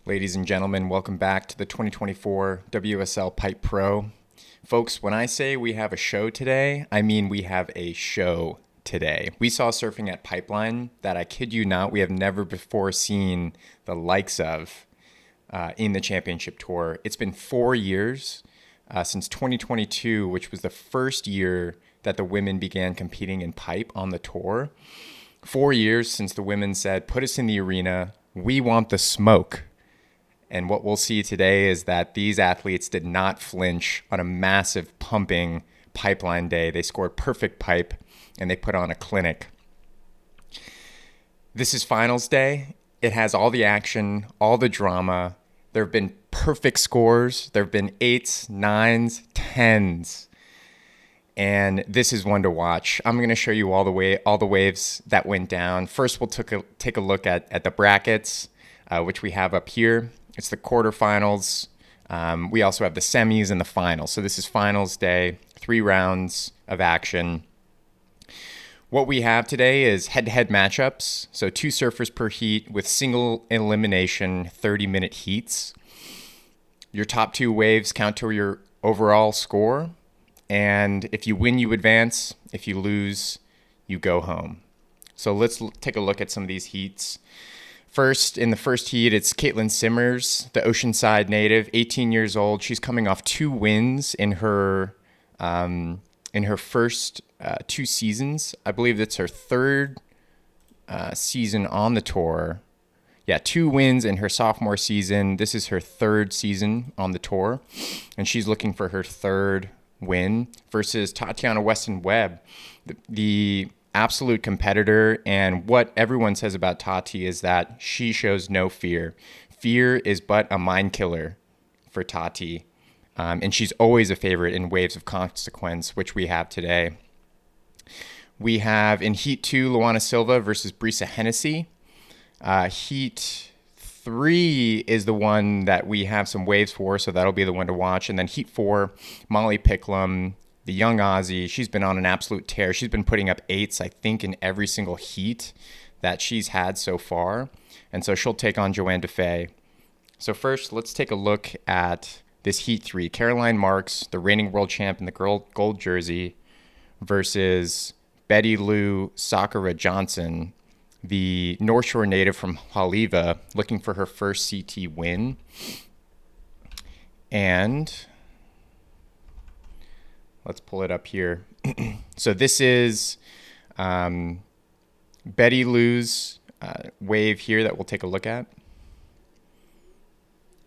Ladies and gentlemen, welcome back to the 2024 WSL Pipe Pro. Folks, when I say we have a show today, I mean we have a show today. We saw surfing at Pipeline that, I kid you not, we have never before seen the likes of in the championship tour. It's been 4 years since 2022, which was the first year that the women began competing in pipe on the tour. 4 years since the women said, put us in the arena, we want the smoke. And what we'll see today is that these athletes did not flinch on a massive pumping pipeline day. They scored perfect pipe and they put on a clinic. This is finals day. It has all the action, all the drama. There have been perfect scores. There have been 8s, 9s, 10s. And this is one to watch. I'm going to show you all the waves that went down. First, we'll take a look at the brackets, which we have up here. It's the quarterfinals. We also have the semis and the finals. So this is finals day, 3 rounds of action. What we have today is head-to-head matchups. So 2 surfers per heat with single elimination 30-minute heats. Your top 2 waves count to your overall score. And if you win, you advance. If you lose, you go home. So let's take a look at some of these heats. First, in the first heat, it's Caitlin Simmers, the Oceanside native, 18 years old. She's coming off 2 wins in her first 2 seasons. I believe it's her 3rd season on the tour. Yeah, 2 wins in her sophomore season. This is her 3rd season on the tour, and she's looking for her 3rd win versus Tatiana Weston-Webb, the absolute competitor. And what everyone says about Tati is that she shows no fear. Fear is but a mind killer for Tati. And she's always a favorite in waves of consequence, which we have today. We have in Heat 2, Luana Silva versus Brisa Hennessy. Heat 3 is the one that we have some waves for, so that'll be the one to watch. And then Heat 4, Molly Picklum, the young Aussie. She's been on an absolute tear. She's been putting up 8s, I think, in every single heat that she's had so far. And so she'll take on Joanne Defay. So first, let's take a look at this Heat 3. Caroline Marks, the reigning world champ in the gold jersey, versus Bettylou Sakura Johnson, the North Shore native from Haleiwa, looking for her first CT win. And let's pull it up here. So this is Bettylou's wave here that we'll take a look at.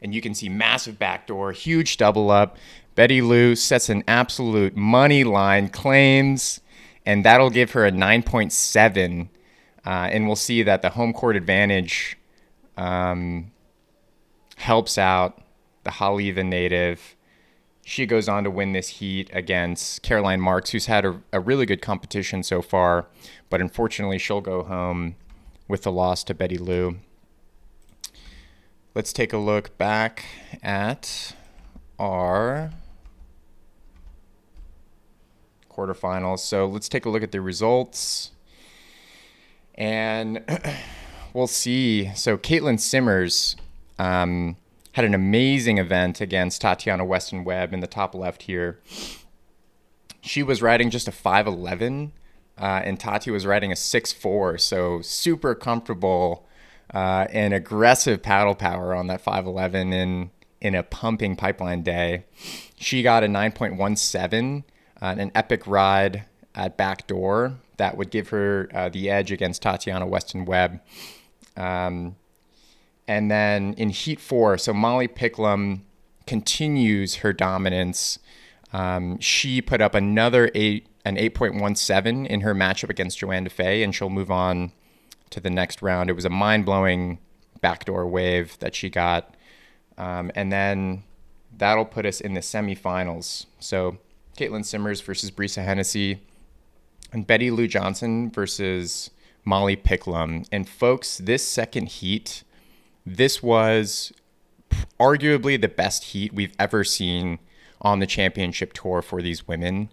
And you can see massive backdoor, huge double up. Bettylou sets an absolute money line, claims, and that'll give her a 9.7. And we'll see that the home court advantage helps out the Haleiwa native. She goes on to win this heat against Caroline Marks, who's had a really good competition so far, but unfortunately she'll go home with the loss to Bettylou. Let's take a look back at our quarterfinals. So let's take a look at the results. And we'll see. So Caitlin Simmers had an amazing event against Tatiana Weston-Webb in the top left here. She was riding just a 5'11", and Tati was riding a 6'4", so super comfortable and aggressive paddle power on that 5'11" in a pumping pipeline day. She got a 9.17, an epic ride at backdoor that would give her the edge against Tatiana Weston-Webb. And then in Heat 4, so Molly Picklum continues her dominance. She put up an 8.17 in her matchup against Joanne Defay, and she'll move on to the next round. It was a mind-blowing backdoor wave that she got. And then that'll put us in the semifinals. So Caitlin Simmers versus Brisa Hennessy, and Bettylou Johnson versus Molly Picklum. And folks, this second heat, this was arguably the best heat we've ever seen on the championship tour for these women.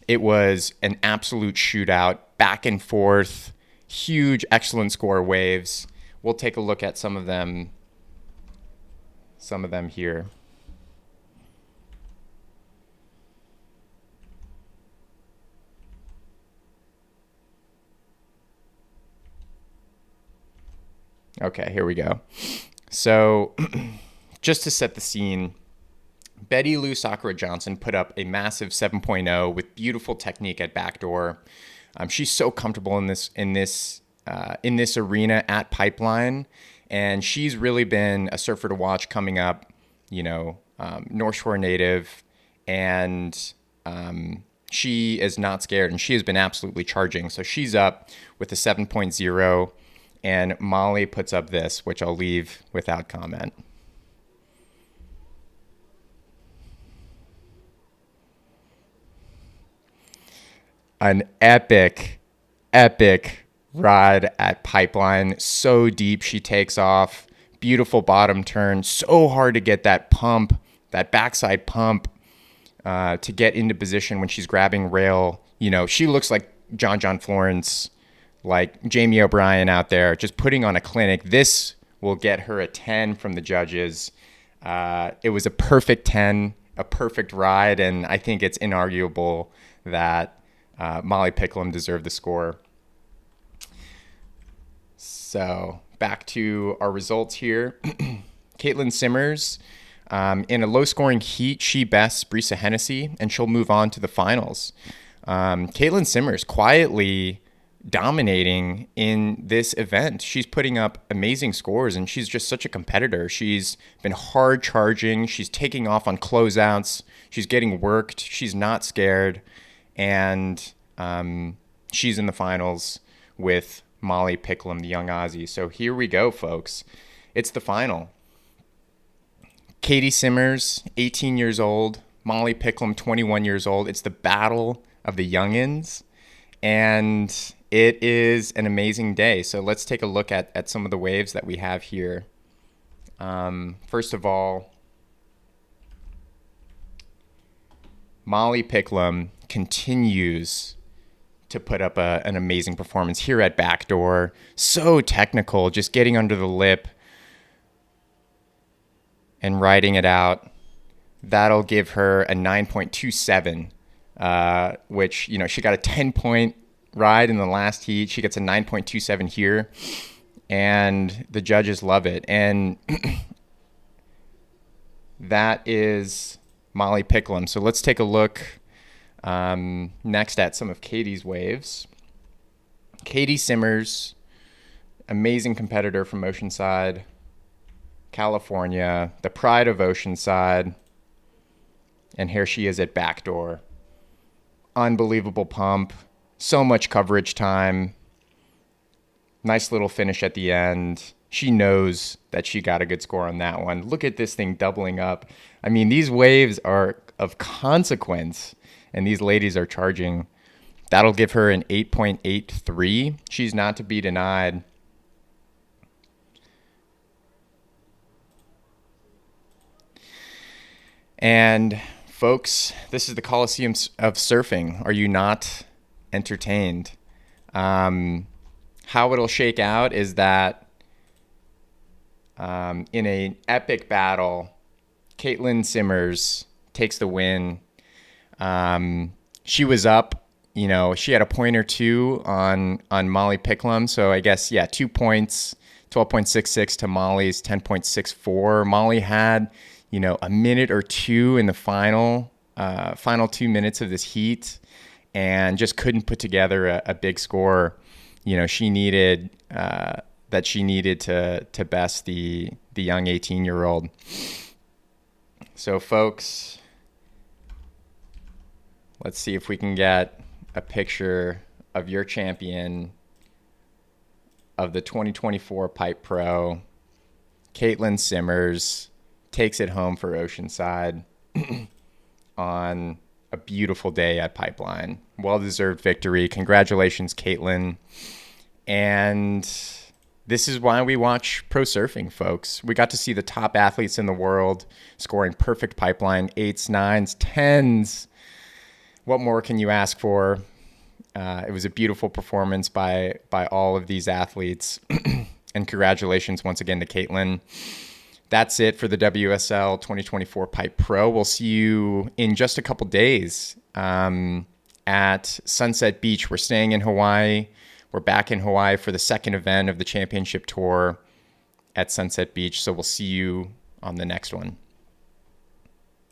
It was an absolute shootout, back and forth, huge, excellent score waves. We'll take a look at some of them some of them here. Okay, here we go. So just to set the scene, Bettylou Sakura Johnson put up a massive 7.0 with beautiful technique at backdoor. She's so comfortable in this arena at Pipeline, and she's really been a surfer to watch coming up. North Shore native, and she is not scared, and she has been absolutely charging. So she's up with a 7.0, and Molly puts up this, which I'll leave without comment. An epic ride at Pipeline. So deep, she takes off. Beautiful bottom turn. So hard to get that pump, that backside pump, to get into position when she's grabbing rail. She looks like John Florence, like Jamie O'Brien out there, just putting on a clinic. This will get her a 10 from the judges. It was a perfect 10, a perfect ride, and I think it's inarguable that Molly Picklum deserved the score. So back to our results here. Caitlin Simmers, in a low-scoring heat, she bests Brisa Hennessy, and she'll move on to the finals. Caitlin Simmers quietly dominating in this event. She's putting up amazing scores, and she's just such a competitor. She's been hard charging. She's taking off on closeouts. She's getting worked. She's not scared. And she's in the finals with Molly Picklum, the young Aussie. So here we go, folks. It's the final. Katie Simmers, 18 years old. Molly Picklum, 21 years old. It's the battle of the youngins. And it is an amazing day. So let's take a look at some of the waves that we have here. First of all, Molly Picklum continues to put up an amazing performance here at backdoor. So technical, just getting under the lip and riding it out. That'll give her a 9.27, which, she got a 10-point ride in the last heat. She gets a 9.27 here, and the judges love it. And that is Molly Picklum. So let's take a look next at some of Katie's waves. Katie Simmers, amazing competitor from Oceanside, California, the pride of Oceanside. And here she is at backdoor. Unbelievable pump. So much coverage time. Nice little finish at the end. She knows that she got a good score on that one. Look at this thing doubling up. I mean, these waves are of consequence, and these ladies are charging. That'll give her an 8.83. She's not to be denied. And folks, this is the Coliseum of surfing. Are you not entertained? How it'll shake out is that in an epic battle, Caitlin Simmers takes the win. She was up, she had a point or two on Molly Picklum. So I guess, 2 points, 12.66 to Molly's 10.64. Molly had, a minute or two in the final 2 minutes of this heat, and just couldn't put together a big score. She needed to best the young 18-year-old. So folks, let's see if we can get a picture of your champion of the 2024 Pipe Pro. Caitlin Simmers takes it home for Oceanside on a beautiful day at Pipeline. Well-deserved victory. Congratulations, Caitlin. And this is why we watch pro surfing, folks. We got to see the top athletes in the world scoring perfect Pipeline, 8s, 9s, 10s. What more can you ask for? It was a beautiful performance by all of these athletes. And congratulations once again to Caitlin. that's it for the WSL 2024 Pipe Pro. We'll see you in just a couple days at Sunset Beach. We're staying in Hawaii. We're back in Hawaii for the second event of the championship tour at Sunset Beach. So we'll see you on the next one.